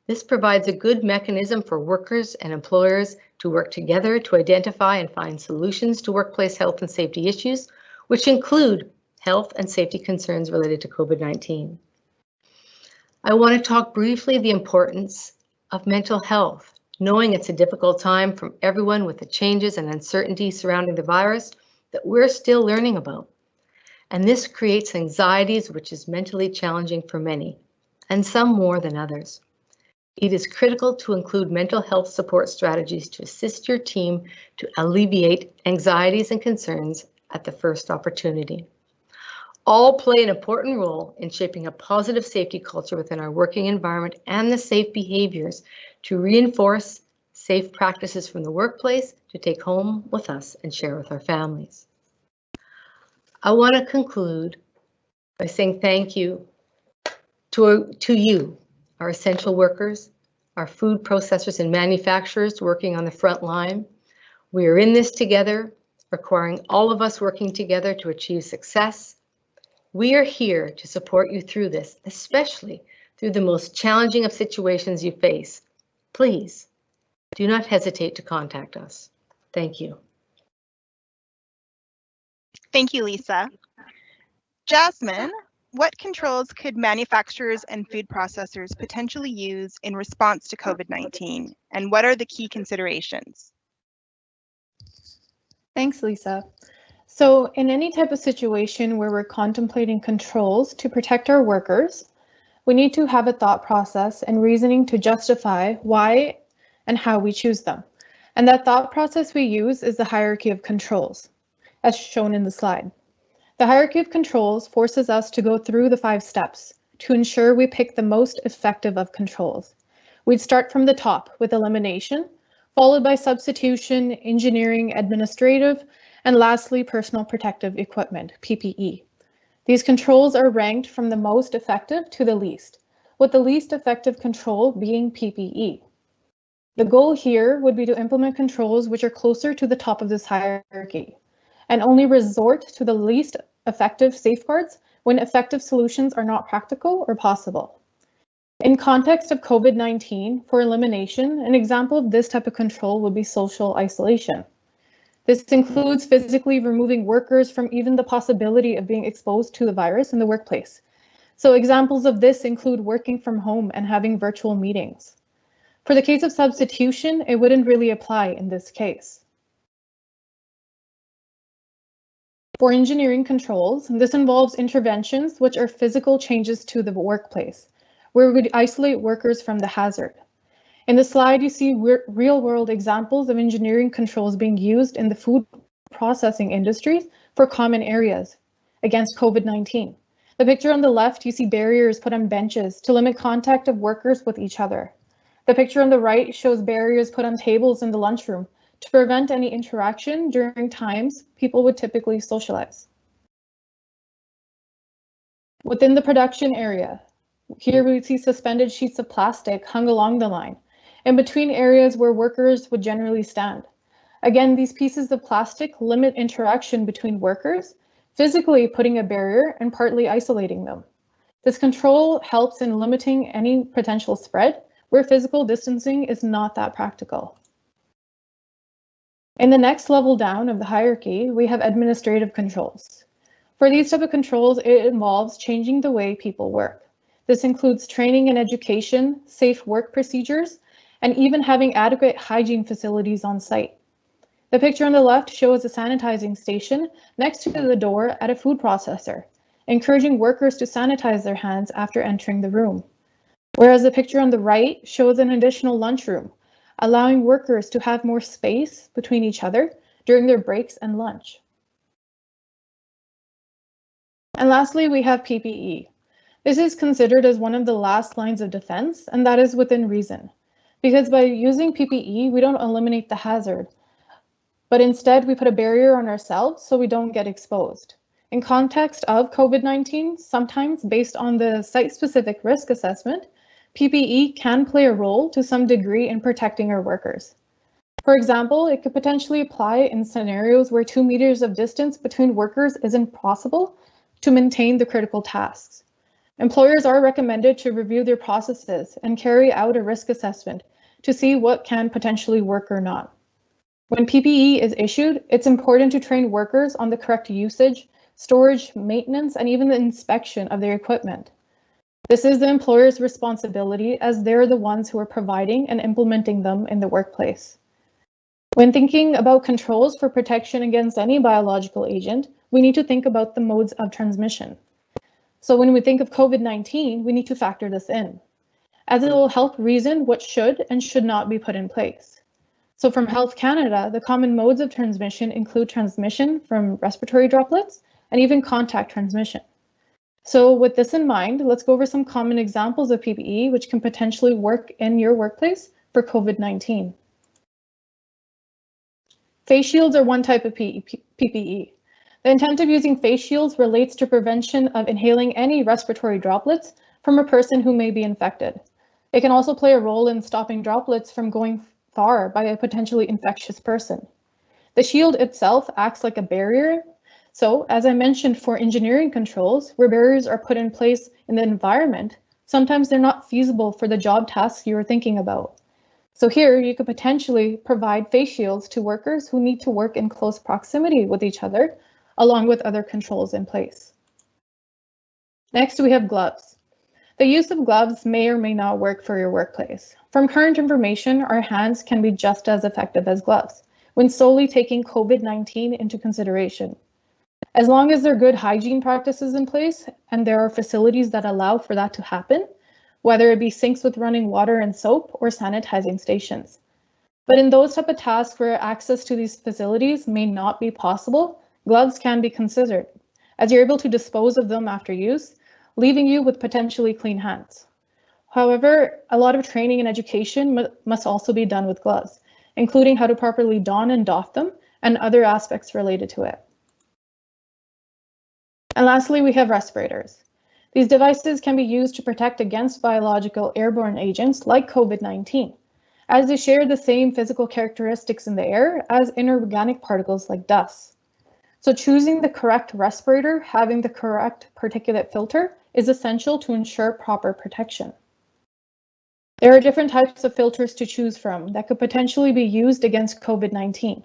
this provides a good mechanism for workers and employers to work together to identify and find solutions to workplace health and safety issues, which include health and safety concerns related to COVID-19. I want to talk briefly the importance of mental health, knowing it's a difficult time for everyone with the changes and uncertainty surrounding the virus that we're still learning about. And this creates anxieties, which is mentally challenging for many, and some more than others. It is critical to include mental health support strategies to assist your team to alleviate anxieties and concerns at the first opportunity. All play an important role in shaping a positive safety culture within our working environment and the safe behaviors to reinforce safe practices from the workplace to take home with us and share with our families. I want to conclude by saying thank you to you, our essential workers, our food processors and manufacturers working on the front line. We are in this together, requiring all of us working together to achieve success. We are here to support you through this, especially through the most challenging of situations you face. Please do not hesitate to contact us. Thank you. Thank you, Lisa. Jasmine, what controls could manufacturers and food processors potentially use in response to COVID-19, and what are the key considerations? Thanks, Lisa. So in any type of situation where we're contemplating controls to protect our workers, we need to have a thought process and reasoning to justify why and how we choose them. And that thought process we use is the hierarchy of controls, as shown in the slide. The hierarchy of controls forces us to go through the 5 steps to ensure we pick the most effective of controls. We'd start from the top with elimination, followed by substitution, engineering, administrative, and lastly, personal protective equipment, PPE. These controls are ranked from the most effective to the least, with the least effective control being PPE. The goal here would be to implement controls which are closer to the top of this hierarchy and only resort to the least effective safeguards when effective solutions are not practical or possible. In context of COVID-19, for elimination, an example of this type of control would be social isolation. This includes physically removing workers from even the possibility of being exposed to the virus in the workplace. So examples of this include working from home and having virtual meetings. For the case of substitution, it wouldn't really apply in this case. For engineering controls, this involves interventions which are physical changes to the workplace, where we would isolate workers from the hazard. In the slide, you see real-world examples of engineering controls being used in the food processing industries for common areas against COVID-19. The picture on the left, you see barriers put on benches to limit contact of workers with each other. The picture on the right shows barriers put on tables in the lunchroom to prevent any interaction during times people would typically socialize. Within the production area, here we see suspended sheets of plastic hung along the line, in between areas where workers would generally stand. Again, these pieces of plastic limit interaction between workers, physically putting a barrier and partly isolating them. This control helps in limiting any potential spread where physical distancing is not that practical. In the next level down of the hierarchy, we have administrative controls. For these type of controls, it involves changing the way people work. This includes training and education, safe work procedures, and even having adequate hygiene facilities on site. The picture on the left shows a sanitizing station next to the door at a food processor, encouraging workers to sanitize their hands after entering the room. Whereas the picture on the right shows an additional lunchroom, allowing workers to have more space between each other during their breaks and lunch. And lastly, we have PPE. This is considered as one of the last lines of defense, and that is within reason. Because by using PPE, we don't eliminate the hazard, but instead we put a barrier on ourselves so we don't get exposed. In context of COVID-19, sometimes based on the site-specific risk assessment, PPE can play a role to some degree in protecting our workers. For example, it could potentially apply in scenarios where 2 meters of distance between workers isn't possible to maintain the critical tasks. Employers are recommended to review their processes and carry out a risk assessment to see what can potentially work or not. When PPE is issued, it's important to train workers on the correct usage, storage, maintenance, and even the inspection of their equipment. This is the employer's responsibility as they're the ones who are providing and implementing them in the workplace. When thinking about controls for protection against any biological agent, we need to think about the modes of transmission. So when we think of COVID-19, we need to factor this in, as it will help reason what should and should not be put in place. So from Health Canada, the common modes of transmission include transmission from respiratory droplets and even contact transmission. So with this in mind, let's go over some common examples of PPE which can potentially work in your workplace for COVID-19. Face shields are one type of PPE. The intent of using face shields relates to prevention of inhaling any respiratory droplets from a person who may be infected. It can also play a role in stopping droplets from going far by a potentially infectious person. The shield itself acts like a barrier. So, as I mentioned, for engineering controls, where barriers are put in place in the environment, sometimes they're not feasible for the job tasks you are thinking about. So here, you could potentially provide face shields to workers who need to work in close proximity with each other, along with other controls in place. Next, we have gloves. The use of gloves may or may not work for your workplace. From current information, our hands can be just as effective as gloves when solely taking COVID-19 into consideration. As long as there are good hygiene practices in place and there are facilities that allow for that to happen, whether it be sinks with running water and soap or sanitizing stations. But in those type of tasks where access to these facilities may not be possible, gloves can be considered, as you're able to dispose of them after use, leaving you with potentially clean hands. However, a lot of training and education must also be done with gloves, including how to properly don and doff them and other aspects related to it. And lastly, we have respirators. These devices can be used to protect against biological airborne agents like COVID-19, as they share the same physical characteristics in the air as inorganic particles like dust. So choosing the correct respirator, having the correct particulate filter is essential to ensure proper protection. There are different types of filters to choose from that could potentially be used against COVID-19.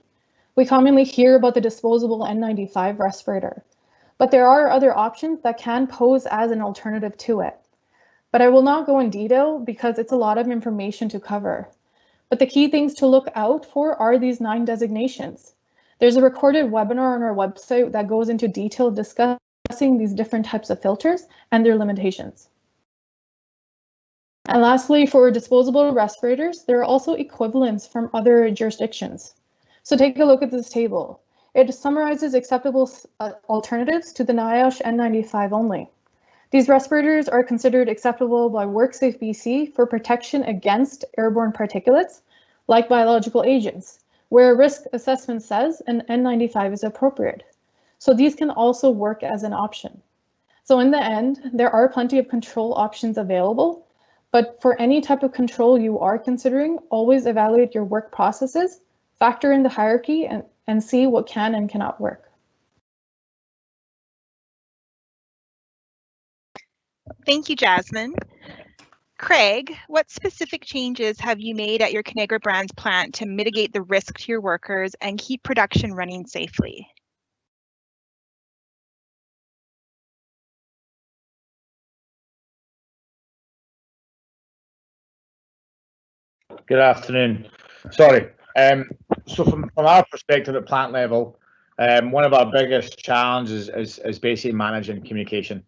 We commonly hear about the disposable N95 respirator, but there are other options that can pose as an alternative to it. But I will not go in detail because it's a lot of information to cover. But the key things to look out for are these 9 designations. There's a recorded webinar on our website that goes into detail discussing these different types of filters and their limitations. And lastly, for disposable respirators, there are also equivalents from other jurisdictions. So take a look at this table. It summarizes acceptable alternatives to the NIOSH N95 only. These respirators are considered acceptable by WorkSafe BC for protection against airborne particulates like biological agents, where a risk assessment says an N95 is appropriate. So these can also work as an option. So in the end, there are plenty of control options available, but for any type of control you are considering, always evaluate your work processes, factor in the hierarchy, and see what can and cannot work. Thank you, Jasmine. Craig, what specific changes have you made at your Conagra Brands plant to mitigate the risk to your workers and keep production running safely? Good afternoon. Sorry. So from our perspective at plant level, one of our biggest challenges is basically managing communication,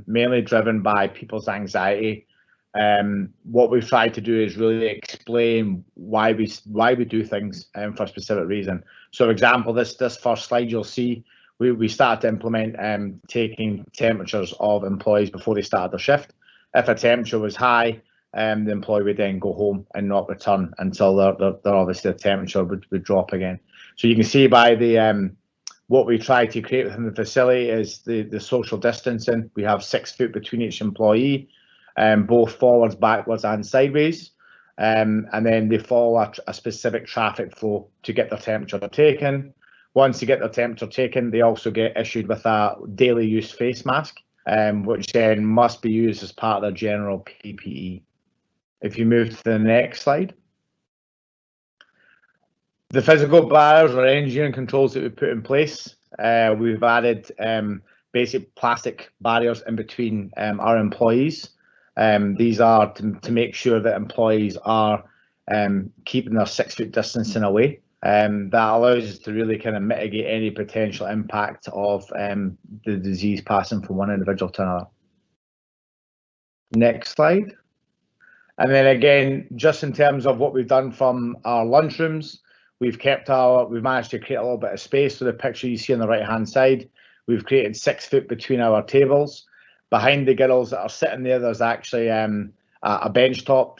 mainly driven by people's anxiety. What we've tried to do is really explain why we do things for a specific reason. So, for example, this first slide you'll see, we started to implement taking temperatures of employees before they started their shift. If a temperature was high, the employee would then go home and not return until their obviously the temperature would drop again. So you can see by the what we try to create within the facility is the social distancing. We have 6 foot between each employee, both forwards, backwards, and sideways, and then they follow a specific traffic flow to get their temperature taken. Once they get their temperature taken, they also get issued with a daily use face mask, which then must be used as part of their general PPE. If you move to the next slide. The physical barriers or engineering controls that we put in place, we've added basic plastic barriers in between our employees. These are to make sure that employees are keeping their 6 foot distancing away. That allows us to really kind of mitigate any potential impact of the disease passing from one individual to another. Next slide. And then again, just in terms of what we've done from our lunchrooms, we've managed to create a little bit of space. So the picture you see on the right hand side, we've created 6 foot between our tables. Behind the girls that are sitting there, there's actually a bench top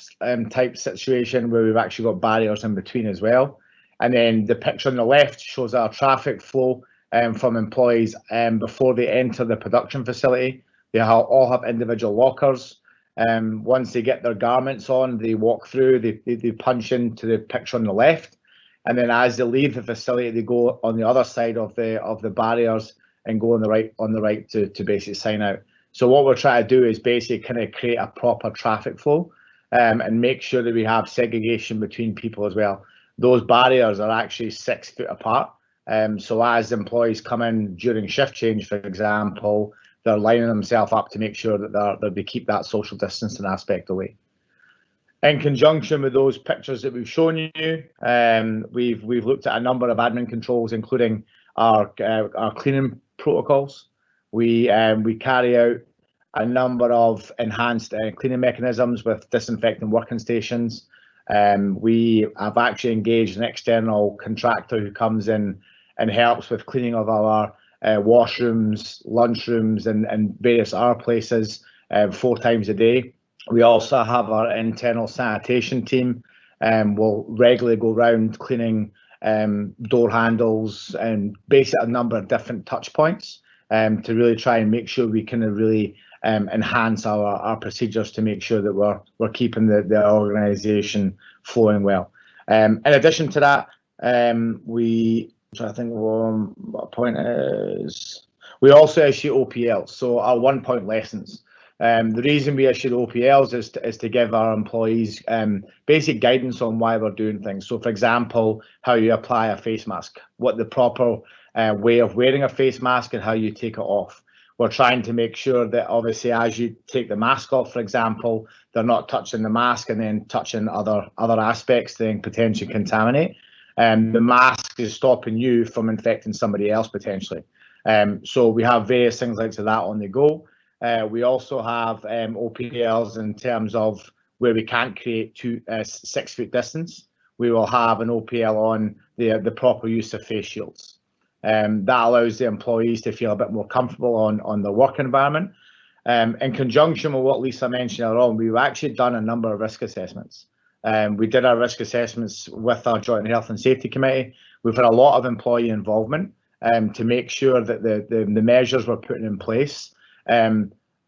type situation where we've actually got barriers in between as well. And then the picture on the left shows our traffic flow from employees before they enter the production facility. They all have individual lockers. Once they get their garments on, they walk through, they punch into the picture on the left. And then as they leave the facility, they go on the other side of the barriers and go on the right to basically sign out. So what we're trying to do is basically kind of create a proper traffic flow and make sure that we have segregation between people as well. Those barriers are actually 6 foot apart. So as employees come in during shift change, for example, they're lining themselves up to make sure that they keep that social distancing aspect away. In conjunction with those pictures that we've shown you, we've looked at a number of admin controls, including our cleaning protocols. We carry out a number of enhanced cleaning mechanisms with disinfecting working stations. We have actually engaged an external contractor who comes in and helps with cleaning of our washrooms, lunchrooms, and various other places 4 times a day. We also have our internal sanitation team. Will regularly go around cleaning door handles and basically a number of different touch points to really try and make sure we can really enhance our procedures to make sure that we're keeping the organisation flowing well. In addition to that, we I think what point is we also issue OPLs, so our 1 point lessons. The reason we issued OPLs is to give our employees basic guidance on why we're doing things. So, for example, how you apply a face mask, what the proper way of wearing a face mask, and how you take it off. We're trying to make sure that obviously as you take the mask off, for example, they're not touching the mask and then touching other aspects, then potentially contaminate. The mask is stopping you from infecting somebody else potentially. So we have various things like that on the go. We also have OPLs in terms of where we can't create 6 foot distance. We will have an OPL on the proper use of face shields. That allows the employees to feel a bit more comfortable on the work environment. In conjunction with what Lisa mentioned earlier on, we've actually done a number of risk assessments. We did our risk assessments with our Joint Health and Safety Committee. We've had a lot of employee involvement to make sure that the measures we're putting in place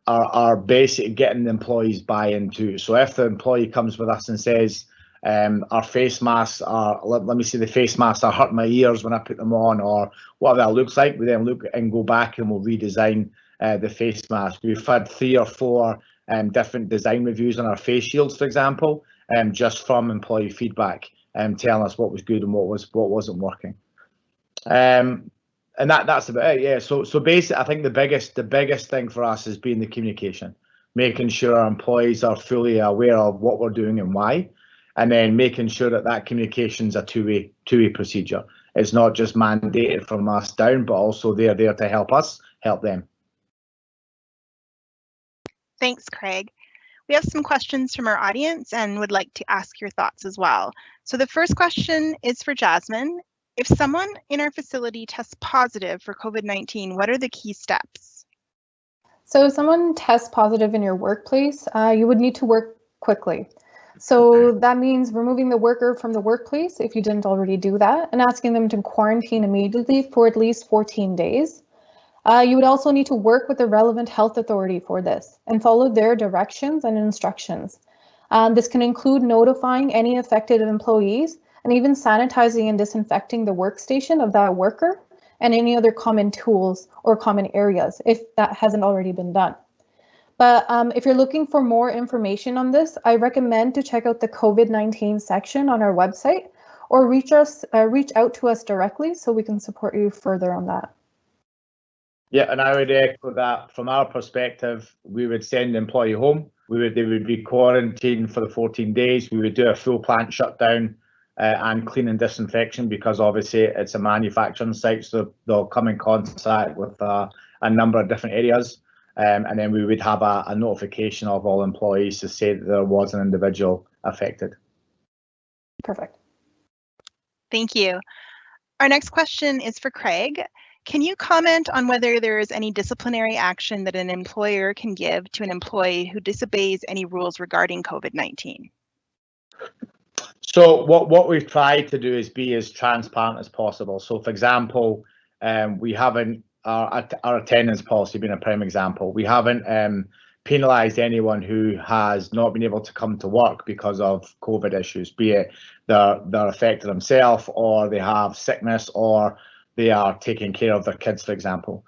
are basically getting the employees buy-in to. So if the employee comes with us and says, our face masks are, let me see, the face masks are hurting my ears when I put them on, or whatever that looks like, we then look and go back and we'll redesign the face mask. We've had 3 or 4 different design reviews on our face shields, for example, just from employee feedback, telling us what was good and what wasn't working. And that's about it. Yeah. So basically, I think the biggest thing for us has been the communication, making sure our employees are fully aware of what we're doing and why, and then making sure that communication is a two-way procedure. It's not just mandated from us down, but also they're there to help us help them. Thanks, Craig. We have some questions from our audience and would like to ask your thoughts as well. So the first question is for Jasmine. If someone in our facility tests positive for COVID-19, what are the key steps? So if someone tests positive in your workplace, you would need to work quickly. So that means removing the worker from the workplace if you didn't already do that, and asking them to quarantine immediately for at least 14 days. You would also need to work with the relevant health authority for this and follow their directions and instructions. This can include notifying any affected employees and even sanitizing and disinfecting the workstation of that worker and any other common tools or common areas if that hasn't already been done. But if you're looking for more information on this, I recommend to check out the COVID-19 section on our website or reach out to us directly so we can support you further on that. Yeah, and I would echo that. From our perspective, we would send the employee home. They would be quarantined for the 14 days. We would do a full plant shutdown and clean and disinfection, because obviously it's a manufacturing site, so they'll come in contact with a number of different areas. And then we would have a notification of all employees to say that there was an individual affected. Perfect. Thank you. Our next question is for Craig. Can you comment on whether there is any disciplinary action that an employer can give to an employee who disobeys any rules regarding COVID-19? So what we've tried to do is be as transparent as possible. So for example, we haven't, our attendance policy being a prime example, we haven't penalised anyone who has not been able to come to work because of COVID issues, be it they're affected themselves, or they have sickness, or they are taking care of their kids, for example.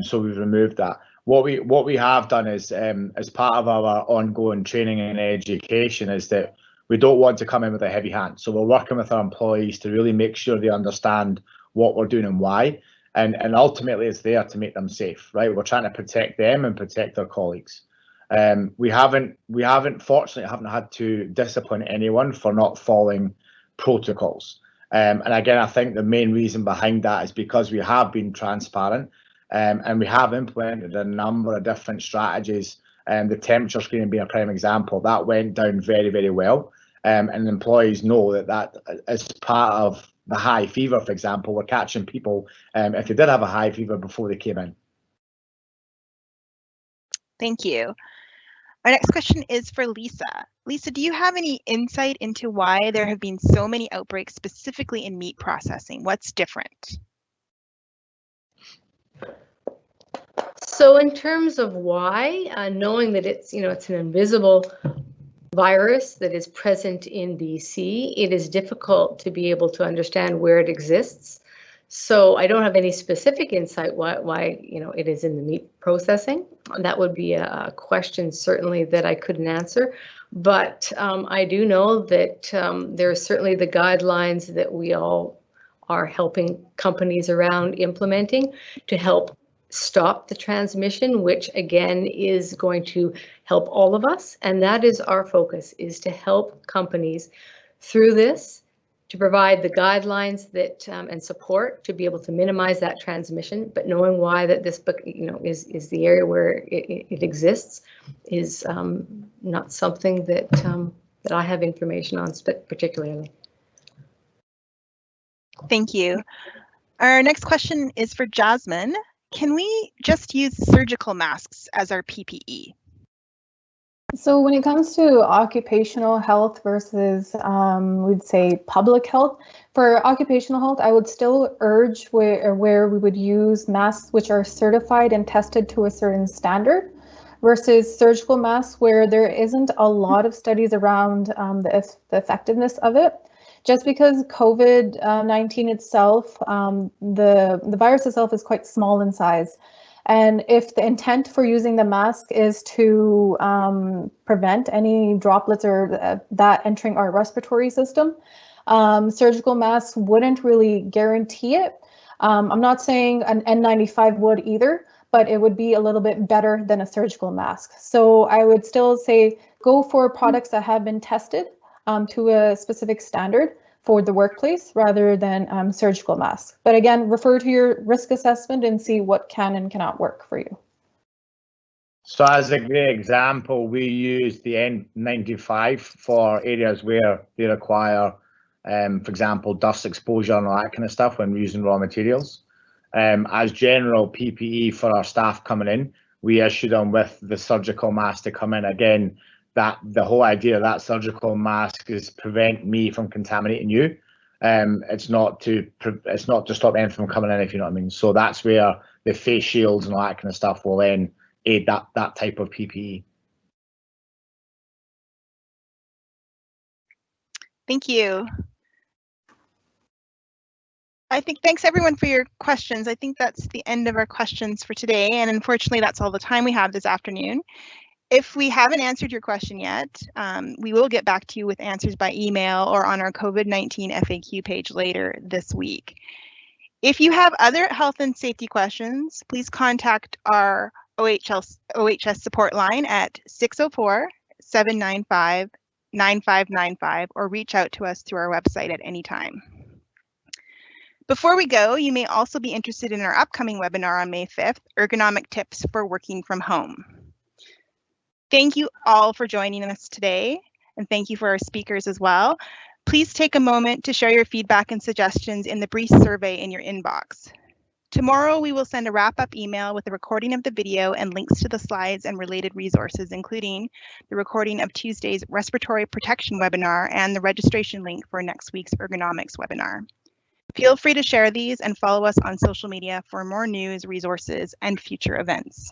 So we've removed that. What we have done is, as part of our ongoing training and education, is that we don't want to come in with a heavy hand. So we're working with our employees to really make sure they understand what we're doing and why. And ultimately, it's there to make them safe, right? We're trying to protect them and protect their colleagues. We haven't fortunately had to discipline anyone for not following protocols. And again, I think the main reason behind that is because we have been transparent, and we have implemented a number of different strategies. The temperature screening being a prime example, that went down very, very well. And employees know that as part of the high fever, for example, we're catching people if they did have a high fever before they came in. Thank you. Our next question is for Lisa. Lisa, do you have any insight into why there have been so many outbreaks specifically in meat processing? What's different? So in terms of why, knowing that it's an invisible virus that is present in BC, it is difficult to be able to understand where it exists. So I don't have any specific insight why you know it is in the meat processing. That would be a question certainly that I couldn't answer. But I do know that there are certainly the guidelines that we all are helping companies around implementing to help stop the transmission, which again is going to help all of us. And that is our focus, is to help companies through this, to provide the guidelines that and support to be able to minimize that transmission. But knowing why that this book, you know, is the area where it exists is not something that that I have information on particularly. Thank you. Our next question is for Jasmine. Can we just use surgical masks as our PPE? So when it comes to occupational health versus, we'd say public health, for occupational health, I would still urge where we would use masks which are certified and tested to a certain standard versus surgical masks where there isn't a lot of studies around the effectiveness of it. Just because COVID-19 itself, the virus itself is quite small in size. And if the intent for using the mask is to prevent any droplets or that entering our respiratory system, surgical masks wouldn't really guarantee it. I'm not saying an N95 would either, but it would be a little bit better than a surgical mask. So I would still say go for products that have been tested to a specific standard for the workplace rather than surgical masks. But again, refer to your risk assessment and see what can and cannot work for you. So as a great example, we use the N95 for areas where they require, for example, dust exposure and all that kind of stuff when we're using raw materials. As general PPE for our staff coming in, we issue them with the surgical mask to come in. Again, that the whole idea of that surgical mask is prevent me from contaminating you. It's not to stop anything from coming in, if you know what I mean. So that's where the face shields and all that kind of stuff will then aid that type of PPE. Thank you. I think thanks everyone for your questions. I think that's the end of our questions for today. And unfortunately, that's all the time we have this afternoon. If we haven't answered your question yet, we will get back to you with answers by email or on our COVID-19 FAQ page later this week. If you have other health and safety questions, please contact our OHS support line at 604-795-9595 or reach out to us through our website at any time. Before we go, you may also be interested in our upcoming webinar on May 5th, Ergonomic Tips for Working from Home. Thank you all for joining us today, and thank you for our speakers as well. Please take a moment to share your feedback and suggestions in the brief survey in your inbox. Tomorrow, we will send a wrap-up email with a recording of the video and links to the slides and related resources, including the recording of Tuesday's respiratory protection webinar and the registration link for next week's ergonomics webinar. Feel free to share these and follow us on social media for more news, resources, and future events.